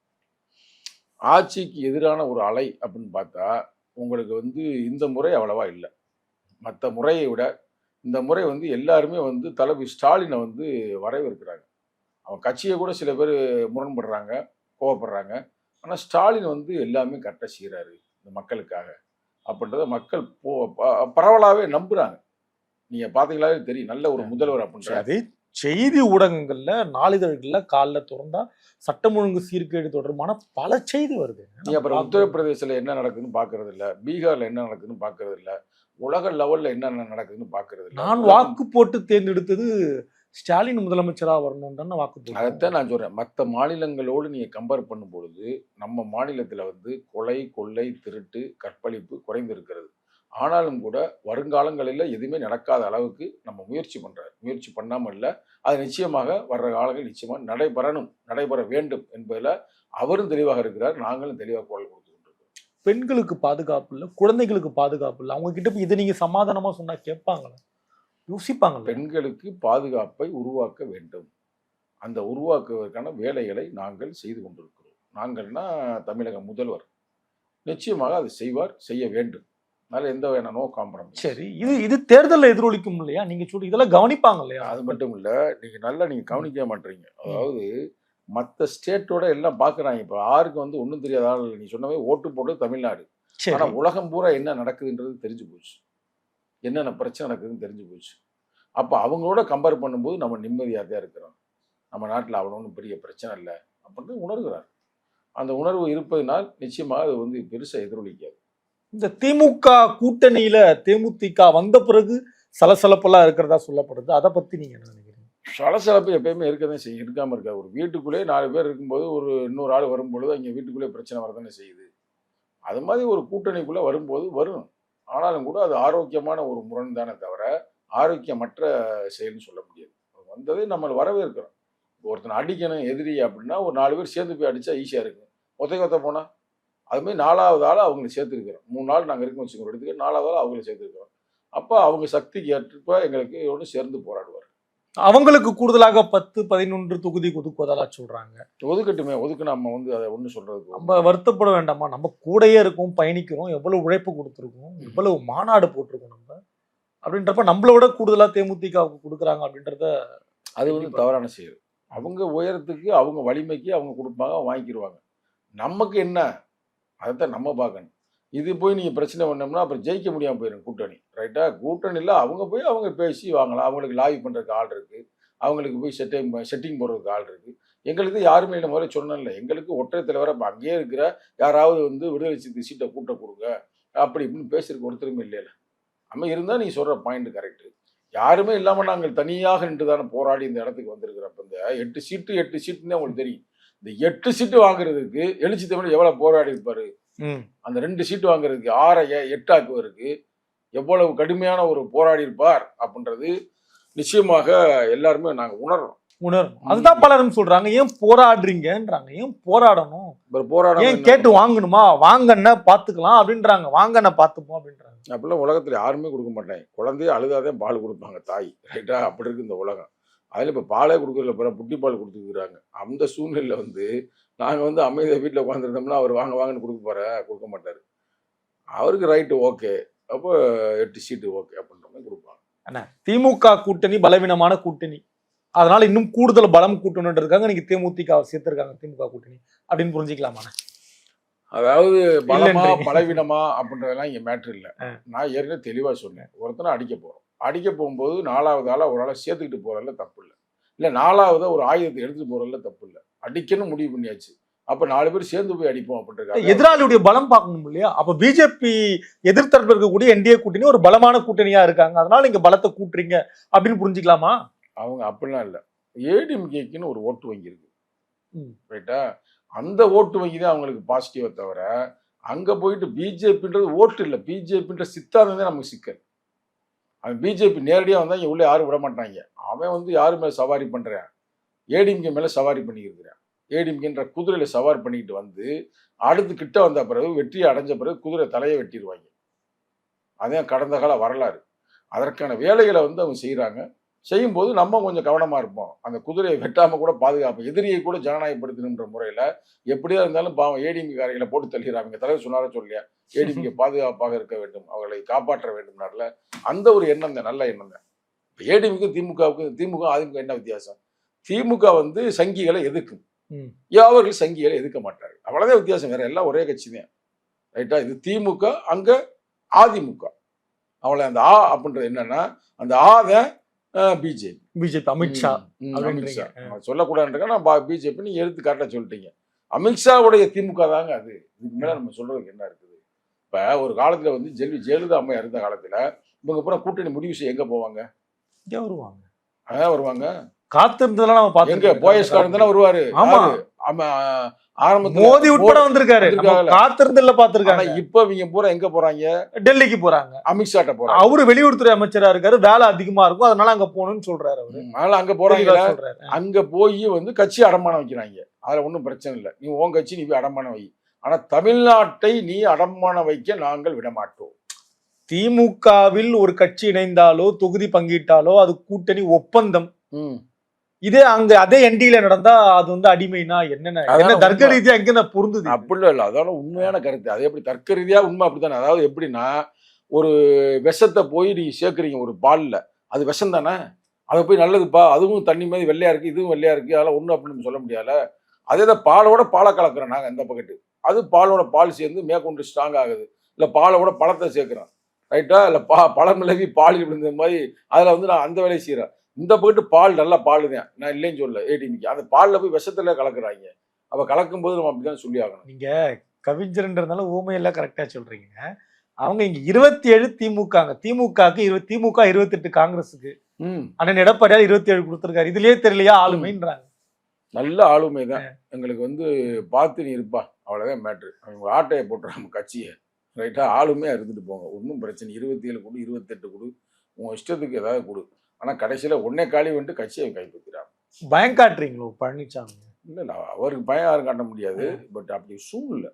Speaker 1: ஆட்சிக்கு எதிரான ஒரு அலை அப்படின்னு பார்த்தா உங்களுக்கு வந்து இந்த முறை அவ்வளவா இல்லை. மற்ற முறையை விட இந்த முறை வந்து எல்லாருமே வந்து தளபதி ஸ்டாலினை வந்து வரவேற்கிறாங்க. அவன் கட்சியை கூட சில பேர் முரண்படுறாங்க, கோவப்படுறாங்க. ஆனால் ஸ்டாலின் வந்து எல்லாமே கரெக்டாக செய்கிறாரு இந்த மக்களுக்காக அப்படின்றத மக்கள் பரவலாகவே நம்புறாங்க. நீங்க பாத்தீங்களாவே தெரியும், நல்ல ஒரு முதல்வர் அப்படின்றது.
Speaker 2: செய்தி ஊடகங்கள்ல, நாளிதழ்கள்ல காலைல திறந்தா சட்டம் ஒழுங்கு சீர்கேடு தொடர்பான பல செய்தி வருது.
Speaker 1: நீ அப்புறம் உத்தரப்பிரதேசல என்ன நடக்குதுன்னு பாக்குறது இல்ல, பீகார்ல என்ன நடக்குதுன்னு பாக்குறது இல்ல, உலக லெவல்ல என்ன நடக்குதுன்னு பாக்குறது இல்ல.
Speaker 2: நான் வாக்கு போட்டு தேர்ந்தெடுத்தது ஸ்டாலின் முதலமைச்சரா வரணும்னு வாக்கு போட்டு.
Speaker 1: அதைத்தான் நான் சொல்றேன். மற்ற மாநிலங்களோடு நீங்க கம்பேர் பண்ணும் பொழுது நம்ம மாநிலத்துல வந்து கொலை, கொள்ளை, திருட்டு, கற்பழிப்பு குறைந்து இருக்கிறது. ஆனாலும் கூட வருங்காலங்களில் எதுவுமே நடக்காத அளவுக்கு நம்ம முயற்சி பண்ணாமல் இல்லை. அது நிச்சயமாக வர்ற காலங்கள் நிச்சயமாக நடைபெற வேண்டும் என்பதில் அவரும் தெளிவாக இருக்கிறார், நாங்களும் தெளிவாக குரல் கொடுத்து கொண்டிருக்கிறோம்.
Speaker 2: பெண்களுக்கு பாதுகாப்பு இல்லை, குழந்தைகளுக்கு பாதுகாப்பு இல்லை. அவங்க கிட்ட போய் இதை நீங்க சமாதானமா சொன்னா கேட்பாங்களா? யோசிப்பாங்க.
Speaker 1: பெண்களுக்கு பாதுகாப்பை உருவாக்க வேண்டும். அந்த உருவாக்குவதற்கான வேலைகளை நாங்கள் செய்து கொண்டிருக்கிறோம். நாங்கள்னா தமிழக முதல்வர் நிச்சயமாக அதை செய்ய வேண்டும். அதனால எந்த வகையான நோ காம்ப்ரமைஸ்.
Speaker 2: சரி, இது தேர்தலில் எதிரொலிக்கும் இல்லையா? நீங்க சொல்லி இதெல்லாம் கவனிப்பாங்க இல்லையா?
Speaker 1: அது மட்டும் இல்ல, நீங்க கவனிக்க மாட்டீங்க. அதாவது மற்ற ஸ்டேட்டோட எல்லாம் பாக்குறாங்க. இப்ப யாருக்கு வந்து ஒன்றும் தெரியாத ஆள் நீ சொன்னவே ஓட்டு போட்டு தமிழ்நாடு. ஆனா உலகம் பூரா என்ன நடக்குதுன்றது தெரிஞ்சு போச்சு, என்னென்ன பிரச்சனை நடக்குதுன்னு தெரிஞ்சு போச்சு. அப்ப அவங்களோட கம்பேர் பண்ணும்போது நம்ம நிம்மதியாக தான் இருக்கிறோம். நம்ம நாட்டில் அவ்வளோ ஒன்றும் பெரிய பிரச்சனை இல்லை அப்படின்னு உணர்கிறார். அந்த உணர்வு இருப்பதனால் நிச்சயமாக அது வந்து பெருசாக எதிரொலிக்காது.
Speaker 2: இந்த திமுக கூட்டணியில தேமுதிக வந்த பிறகு சலசலப்பெல்லாம் இருக்கிறதா சொல்லப்படுது. அதை பத்தி நீங்க என்ன நினைக்கிறீங்க?
Speaker 1: சலசலப்பு எப்பயுமே இருக்கதான் செய்யும், இருக்காம இருக்காது. ஒரு வீட்டுக்குள்ளேயே 4 பேர் இருக்கும்போது ஒரு இன்னொரு ஆள் வரும்பொழுது அங்கே வீட்டுக்குள்ளே பிரச்சனை வரதானே செய்யுது. அது மாதிரி ஒரு கூட்டணிக்குள்ளே வரும்போது வரும். ஆனாலும் கூட அது ஆரோக்கியமான ஒரு முரண் தானே தவிர ஆரோக்கியமற்ற செயல்னு சொல்ல முடியாது. வந்ததே நம்ம வரவேற்கிறோம். ஒருத்தனை அடிக்கணும் எதிரி அப்படின்னா ஒரு 4 பேர் சேர்ந்து போய் அடித்தா ஈஸியாக இருக்கும். ஒத்த போனால் அதுமாதிரி 4வது ஆள் அவங்களை சேர்த்துருக்கிறோம். 3 நாள் நாங்கள் இருக்கோம் வச்சுக்கோங்க, எடுத்துக்க 4வது ஆள் அவங்களை சேர்த்துருக்கிறோம். அப்போ அவங்க சக்திக்கு ஏற்றப்ப எங்களுக்கு ஒன்று சேர்ந்து போராடுவார்.
Speaker 2: அவங்களுக்கு கூடுதலாக 10-11 தொகுதி ஒதுக்குவதால சொல்றாங்க.
Speaker 1: ஒதுக்கட்டுமே, ஒதுக்கு நம்ம வந்து அதை ஒன்று சொல்றதுக்கு
Speaker 2: நம்ம வருத்தப்பட வேண்டாமா? நம்ம கூடயே இருக்கோம், பயணிக்கிறோம், எவ்வளவு உழைப்பு கொடுத்துருக்கோம், எவ்வளவு மாநாடு போட்டிருக்கோம் நம்ம அப்படின்றப்ப நம்மளோட கூடுதலா தேமுதிகவுக்கு கொடுக்குறாங்க அப்படின்றத
Speaker 1: அது வந்து தவறான செயல். அவங்க உயரத்துக்கு அவங்க வலிமைக்கு அவங்க கொடுப்பாங்க, வாங்கிக்கிடுவாங்க. நமக்கு என்ன அதைத்தான் நம்ம பார்க்கணும். இது போய் நீங்கள் பிரச்சனை பண்ணோம்னா அப்புறம் ஜெயிக்க முடியாமல் போயிடும் கூட்டணி. ரைட்டா? கூட்டணியில் அவங்க போய் அவங்க பேசி வாங்கலாம். அவங்களுக்கு லாபி பண்ணுறதுக்கு ஆள் இருக்குது, அவங்களுக்கு போய் செட்டிங் போடுறதுக்கு ஆள் இருக்குது. எங்களுக்கு யாருமே இந்த மாதிரி சொன்னல, எங்களுக்கு ஒற்றை தலைவராக இப்போ அங்கேயே இருக்கிற யாராவது வந்து விடுதலை சிறுத்தை சீட்டை கூட்ட கொடுங்க அப்படி இப்படின்னு பேசுறதுக்கு ஒருத்தருமே இல்லைல்ல. நம்ம இருந்தால் நீங்கள் சொல்கிற பாயிண்ட் கரெக்டு. யாருமே இல்லாமல் நாங்கள் தனியாக நின்று தானே போராடி இந்த இடத்துக்கு வந்திருக்கிறப்ப இந்த 8 சீட்டுன்னு உங்களுக்கு தெரியும். இந்த 8 சீட்டு வாங்குறதுக்கு எழுச்சி தமிழ் எவ்வளோ போராடி இருப்பாரு. அந்த 2 சீட்டு வாங்குறதுக்கு 6 8 ஆக்குவதற்கு எவ்வளவு கடுமையான ஒரு போராடி இருப்பார் அப்படின்றது நிச்சயமாக எல்லாருமே நாங்க உணர்றோம்.
Speaker 2: உணரணும். அதுதான் பலரும் சொல்றாங்க, ஏன் போராடுறீங்கன்றாங்க. ஏன் போராடணும்?
Speaker 1: போராட
Speaker 2: ஏன் கேட்டு வாங்கணுமா? வாங்கன்னா பாத்துக்கலாம் அப்படின்றாங்க. வாங்கண்ணா பாத்துப்போம் அப்படின்றாங்க.
Speaker 1: அப்படிலாம் உலகத்துல யாருமே கொடுக்க மாட்டாங்க. குழந்தைய அழுதாதான் பால் கொடுப்பாங்க தாய். ரைட்டா? அப்படி இருக்கு இந்த உலகம். அதுல இப்ப பாலே கொடுக்கறதுல பிற புட்டி பால் கொடுத்துக்கிறாங்க. அந்த சூழ்நிலையில வந்து நாங்க வந்து அமைதியா வீட்டுல உட்காந்துருந்தோம்னா அவர் வாங்க வாங்கன்னு கொடுக்க மாட்டாரு. அவருக்கு ரைட்டு ஓகே, அப்போ 8 சீட்டு ஓகே அப்படின்ற மாதிரி கொடுப்பாங்க.
Speaker 2: அண்ணா, திமுக கூட்டணி பலவீனமான கூட்டணி, அதனால இன்னும் கூடுதல் பலம் கூட்டணுன்றதுக்காக நீங்க தேமுதிக சேர்த்திருக்காங்க திமுக கூட்டணி அப்படின்னு புரிஞ்சுக்கலாமா?
Speaker 1: அதாவது பலமா
Speaker 2: இல்லன்றீங்க.
Speaker 1: பலவீனமா அப்படின்றதெல்லாம் இங்க மேட்ரு இல்லை. நான் ஏற்கனவே தெளிவா சொன்னேன். ஒருத்தனை அடிக்க போறோம். அடிக்க போகும்போது 4வது ஆளா ஒரு ஆளை சேர்த்துக்கிட்டு போறதுல தப்பு இல்லை. இல்ல 4வது ஒரு ஆயுதத்தை எடுத்துட்டு போறதுல தப்பு இல்லை. அடிக்கணும் முடிவு பண்ணியாச்சு. அப்ப 4 பேர் சேர்ந்து போய் அடிப்போம் அப்படின்றது.
Speaker 2: எதிராளியுடைய பலம் பார்க்கணும் இல்லையா? அப்ப பிஜேபி எதிர்த்தரப்பு இருக்கக்கூடிய என்டிஏ கூட்டணி ஒரு பலமான கூட்டணியா இருக்காங்க, அதனால நீங்க பலத்தை கூட்டுறீங்க அப்படின்னு புரிஞ்சுக்கலாமா?
Speaker 1: அவங்க அப்படிலாம் இல்லை. ஏடிஎம்கேக்குன்னு ஒரு ஓட்டு வங்கி இருக்கு. ரைட்டா? அந்த ஓட்டு வங்கி தான் அவங்களுக்கு பாசிட்டிவை தவிர அங்க போயிட்டு பிஜேபின்றது ஓட்டு இல்லை. பிஜேபின்ற சித்தாந்தம் தான் நமக்கு சிக்கல். அவன் பிஜேபி நேரடியா வந்தா இங்க உள்ள யாரும் விட மாட்டாங்க. அவன் வந்து யாரு மேல சவாரி பண்றான்? ஏடிஎம்கே மேல சவாரி பண்ணியிருக்கிறான். ஏடிஎம்கேன்ற குதிரையில சவாரி பண்ணிக்கிட்டு வந்து அடுத்து கிட்ட வந்த பிறகு வெற்றியை அடைஞ்ச பிறகு குதிரை தலையை வெட்டிடுவாங்க. அதான் கடந்த கால வரலாறு. அதற்கான வேலைகளை வந்து அவங்க செய்யறாங்க. செய்யும்போது நம்ம கொஞ்சம் கவனமா இருப்போம். அந்த குதிரையை வெட்டாம கூட பாதுகாப்போம். எதிரியை கூட ஜனநாயகப்படுத்தணுன்ற முறையில எப்படியா இருந்தாலும் பாவம் ஏடிஎம்கே காரங்களை போட்டு தள்ளிடுறாங்க. தலைவர் சொன்னாரா சொல்லியா? ஏடிஎம்கே பாதுகாப்பாக இருக்க வேண்டும், அவர்களை காப்பாற்ற வேண்டும்னால அந்த ஒரு எண்ணம் தான், நல்ல எண்ணம் தான். ஏடிஎம்கே திமுக அதிமுக என்ன வித்தியாசம்? திமுக வந்து சங்கிகளை எதிர்க்கும், அவர்கள் சங்கிகளை எதிர்க்க மாட்டார்கள். அவ்வளவுதான் வித்தியாசம். வேற எல்லாம் ஒரே கட்சி தான். ரைட்டா? இது திமுக, அங்க அதிமுக. அவளை அந்த ஆ அப்படின்றது என்னன்னா அந்த ஆதான் பிஜேபி
Speaker 2: அமித்ஷா
Speaker 1: அமித்ஷா சொல்லக்கூடாதுன்றா நான் பிஜேபி நீங்க எடுத்து கரெக்டா சொல்லிட்டீங்க. அமித்ஷாவுடைய திமுக தாங்க அது. இதுக்கு மேல நம்ம சொல்றதுக்கு என்ன இருக்குது? இப்ப ஒரு காலத்துல வந்து ஜெயலலிதா அம்மா இருந்த காலத்துல இவங்க அப்புறம் கூட்டணி முடிவு செய்ய எங்க போவாங்க?
Speaker 2: வருவாங்க.
Speaker 1: வருவாங்க.
Speaker 2: காத்திருந்ததெல்லாம் நம்ம பார்த்தோம்.
Speaker 1: எங்க போயஸ் கார்டன் தானே வருவாரு. ஆமா, ஆரம்பத்துல
Speaker 2: மோடி உட்பட வந்திருக்காரு. காத்திருந்தல பாத்துருக்காங்க.
Speaker 1: இப்ப இவங்க பூரா எங்க போறாங்க?
Speaker 2: டெல்லிக்கு போறாங்க.
Speaker 1: அமித்ஷாட்ட போறாங்க.
Speaker 2: அவரு வெளியுறவுத்துறை அமைச்சரா இருக்காரு, வேலை அதிகமா இருக்கும், அதனால அங்க போகணும்னு சொல்றாரு அவரு.
Speaker 1: அதனால அங்க போறாங்க. அங்க போய் வந்து கட்சி அடமானம் வைக்கிறாங்க. அதுல ஒன்றும் பிரச்சனை இல்லை. நீ உன் கட்சி நீ போய் அடமானம் வை. ஆனா தமிழ்நாட்டை நீ அடமானம் வைக்க நாங்கள் விடமாட்டோம்.
Speaker 2: திமுகவில் ஒரு கட்சி இணைந்தாலோ தொகுதி பங்கிட்டாலோ அது கூட்டணி ஒப்பந்தம். இதே அங்க அதே என்டில நடந்தா அது வந்து அடிமைனா என்ன தர்க்க ரீதியா எங்க பொருந்தது?
Speaker 1: அப்படிலாம் இல்லை. அதனால உண்மையான கருத்து. அது எப்படி தர்க்க ரீதியா உண்மை அப்படித்தானே. அதாவது எப்படின்னா ஒரு விஷத்தை போய் நீ சேர்க்குறீங்க ஒரு பால்ல, அது விஷம் தானே. அதை போய் நல்லதுப்பா, அதுவும் தண்ணி மாதிரி வெள்ளையா இருக்கு, இதுவும் வெள்ளையா இருக்கு, அதெல்லாம் ஒன்றும் அப்படின்னு சொல்ல முடியாத. அதே தான் பாலோட பாலை கலக்குறோம் நாங்கள் இந்த பக்கெட்டு. அது பாலோட பால் சேர்ந்து மேற்கொண்டு ஸ்ட்ராங் ஆகுது. இல்லை பாலோட பழத்தை சேர்க்குறோம். ரைட்டா? இல்லை பழம் விலகி பால் விழுந்த மாதிரி அதில் வந்து நான் அந்த வேலையை செய்கிறேன். இந்த பக்கத்து பால் நல்லா பால் தான், நான் இல்லைன்னு சொல்ல. ஏடிஎம்கே அந்த பாலில் போய் விஷத்துல கலக்குறாங்க. அப்போ கலக்கும் போது நம்ம அப்படிதான் சொல்லி ஆகணும்.
Speaker 2: நீங்க கவிஞர்ன்றதுனால ஊமையெல்லாம் கரெக்டா சொல்றீங்க. அவங்க இங்க 27 திமுக, திமுக 28 காங்கிரஸுக்கு. அண்ணன் எடப்பாடியார் 27 கொடுத்திருக்காரு. இதுலயே தெரியலையா ஆளுமைன்றாங்க. நல்ல
Speaker 1: ஆளுமை தான். எங்களுக்கு வந்து பார்த்து நீ இருப்பா, அவ்வளவுதான் மேட்ரு. அவங்க ஆட்டையை போட்டுறாங்க கட்சியை. ரைட்டா? ஆளுமையா இருந்துட்டு போங்க, ஒன்றும் பிரச்சனை. 27 கொடு, 28 கொடு, உங்க இஷ்டத்துக்கு ஏதாவது கொடு. ஆனா கடைசியில ஒன்னே காலி வந்துட்டு கட்சியை கைப்பற்றிறாங்க.
Speaker 2: பயம் காட்டுறீங்களோ பழனிசாமி?
Speaker 1: இல்லை, அவருக்கு பயம் யாரும் காட்ட முடியாது. பட் அப்படி சூழ்நிலை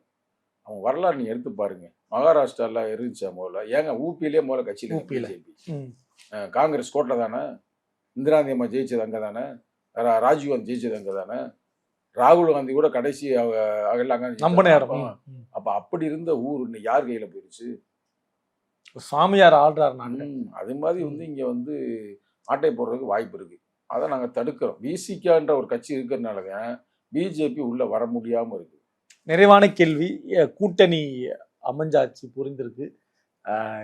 Speaker 1: அவங்க வரலாறு நீங்க எடுத்து பாருங்க. மகாராஷ்டிரால இருந்துச்சா முதல்ல? ஏங்க ஊபியிலே முதல்ல கட்சியில் பிஜேபி, காங்கிரஸ் கோட்டில் தானே. இந்திராந்தி அம்மா ஜெயிச்சது அங்கே தானே. ராஜீவ் காந்தி ஜெயிச்சது அங்கே தானே. ராகுல் காந்தி கூட கடைசி அப்ப அப்படி இருந்த ஊர் இன்னைக்கு யார் கையில போயிருச்சு?
Speaker 2: சாமியார் ஆள்றாரு.
Speaker 1: அது மாதிரி வந்து இங்க வந்து ஆட்டை போடுறதுக்கு வாய்ப்பு இருக்கு. அதை நாங்க தடுக்கிறோம். விசிகான்ற ஒரு கட்சி இருக்கிறதுனாலதான் பிஜேபி உள்ள வர முடியாம இருக்கு.
Speaker 2: நிறைவான கேள்வி. கூட்டணி அமைஞ்சாச்சு, புரிந்திருக்கு.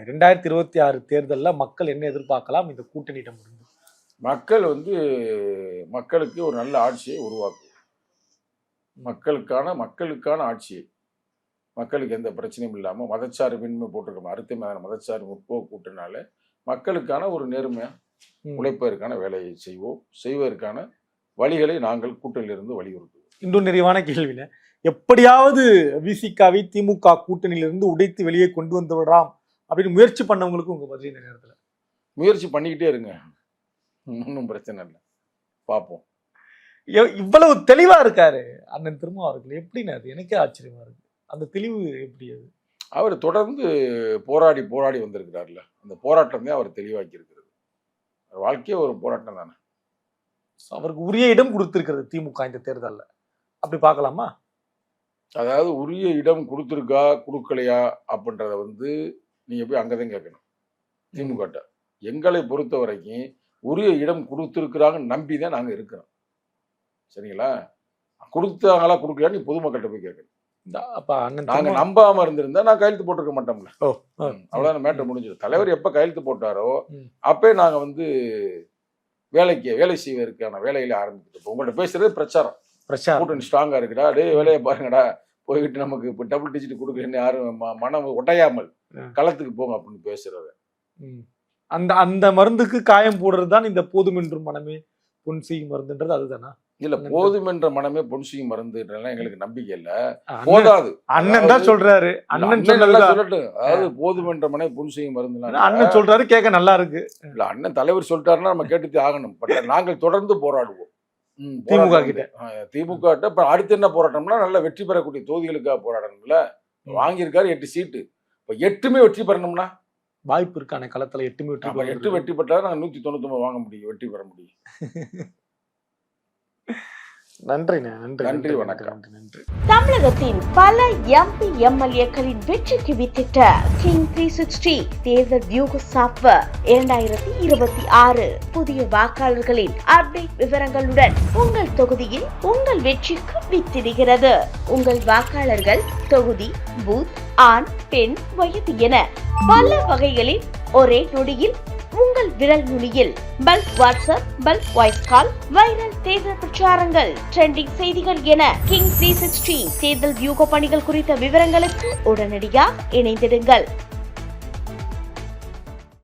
Speaker 2: 2026 தேர்தலில் மக்கள் என்ன எதிர்பார்க்கலாம் இந்த கூட்டணியிடம் இருந்து?
Speaker 1: மக்கள் வந்து மக்களுக்கு ஒரு நல்ல ஆட்சியை உருவாக்கும். மக்களுக்கான ஆட்சியை, மக்களுக்கு எந்த பிரச்சனையும் இல்லாமல் மதச்சார்பின்மை போட்டிருக்கோம். அறுத்தமையான மதச்சார்பு முற்போக்கு கூட்டினால மக்களுக்கான ஒரு நேர்மையா உழைப்பதற்கான வேலையை செய்வதற்கான வழிகளை நாங்கள் கூட்டணியிலிருந்து வலியுறுத்துவோம்.
Speaker 2: இன்னும் நிறைவான கேள்வியில, எப்படியாவது விசிகாவை திமுக கூட்டணியிலிருந்து உடைத்து வெளியே கொண்டு வந்து விடலாம் அப்படின்னு முயற்சி பண்ணவங்களுக்கு உங்க பதில் இந்த நேரத்தில்?
Speaker 1: முயற்சி பண்ணிக்கிட்டே இருங்க. ஒன்றும் பிரச்சனை இல்லை, பார்ப்போம்.
Speaker 2: இவ்வளவு தெளிவா இருக்காரு அண்ணன் திருமாவர்கள், எப்படின்னு அது எனக்கே ஆச்சரியமா இருக்கு. அந்த தெளிவு எப்படி அது?
Speaker 1: அவர் தொடர்ந்து போராடி போராடி வந்திருக்கிறார்ல, அந்த போராட்டம் தான் அவர் தெளிவாக்கி இருக்கிறது. வாழ்க்கையே ஒரு போராட்டம் தானே.
Speaker 2: அவருக்கு உரிய இடம் கொடுத்திருக்கிறது திமுக இந்த தேர்தலில், அப்படி பார்க்கலாமா?
Speaker 1: அதாவது உரிய இடம் கொடுத்துருக்கா கொடுக்கலையா அப்படின்றத வந்து நீங்க போய் அங்கதான் கேட்கணும் திமுக. எங்களை பொறுத்த வரைக்கும் உரிய இடம் கொடுத்துருக்குறாங்க நம்பி தான் நாங்க இருக்கிறோம். சரிங்களா? கொடுத்தாங்களா கொடுக்கலையா நீ பொதுமக்கள்கிட்ட போய் கேட்கணும். நாங்க நம்பாம இருந்திருந்தா நான் கையெழுத்து போட்டிருக்க மாட்டோம்ல. அவ்வளவுதான், மேட்டர் முடிஞ்சது. தலைவர் எப்ப கையெழுத்து போட்டாரோ அப்பே நாங்க வந்து வேலை செய்வதற்கான வேலையில ஆரம்பிச்சிட்டோம். உங்கள்கிட்ட பேசுறது பிரச்சாரம், கூட்டணி ஸ்ட்ராங்கா இருக்குடா, டே வேலையை பாருங்கடா, போய்கிட்டு நமக்கு இப்போ டபுள் டிஜிட் கொடுக்கலன்னு யாரும் மனம் ஒட்டையாமல் களத்துக்கு போங்க அப்படின்னு பேசுறது.
Speaker 2: அந்த மருந்துக்கு காயம் போடுறது தான் இந்த போதும் என்றும் மனமே பொன் செய்யும் மருந்துன்றது அதுதானா? இல்ல,
Speaker 1: போதும் என்ற மனமே பொன் செய்யும் மருந்துன்றதுலாம் எங்களுக்கு நம்பிக்கை இல்ல, போதாது.
Speaker 2: அண்ணன் தான் சொல்றாரு, அண்ணன்
Speaker 1: சொல்லட்டும். அதாவது போதும் என்ற மனமே பொன் செய்யும் மருந்து
Speaker 2: அண்ணன் சொல்றாரு, கேட்க நல்லா இருக்கு.
Speaker 1: இல்ல, அண்ணன் தலைவர் சொல்லிட்டாருன்னா நம்ம கேட்டுத்தே ஆகணும். பட் நாங்கள் தொடர்ந்து போராடுவோம்
Speaker 2: திமுக கிட்ட.
Speaker 1: திமுக கிட்ட இப்ப அடுத்து என்ன போராட்டம்னா நல்ல வெற்றி பெறக்கூடிய தொகுதிகளுக்காக போராடணும்ல. வாங்கியிருக்காரு 8 சீட்டு, இப்ப 8மே வெற்றி பெறணும்னா
Speaker 2: வாய்ப்பு இருக்கான களத்துல 8
Speaker 1: வெற்றி பெற்றாலும் நாங்கள் 199 வாங்க முடியும், வெற்றி பெற முடியும்.
Speaker 2: நன்றி,
Speaker 1: வணக்கம்.
Speaker 3: தமிழகத்தின் பல எம்பி எம்எல்ஏக்களின் வெற்றிக்கு வித்திட்ட கிங் 360 தேர்தல் வியூக சாப்ட்வேர் 2026 புதிய வாக்காளர்களின் அப்டேட் விவரங்களுடன் உங்கள் தொகுதியில் உங்கள் வெற்றிக்கு வித்திடுகிறது. உங்கள் வாக்காளர்கள் தொகுதி, பூத், ஆண், பெண், வயது என பல வகைகளில் ஒரே நொடியில் உங்கள் விரல் நுனியில் bulk WhatsApp, bulk voice call, viral தேர்தல் பிரச்சாரங்கள், ட்ரெண்டிங் செய்திகள் என கிங் 360 தேர்தல் வியூக பணிகள் குறித்த விவரங்களுக்கு உடனடியாக இணைந்திடுங்கள்.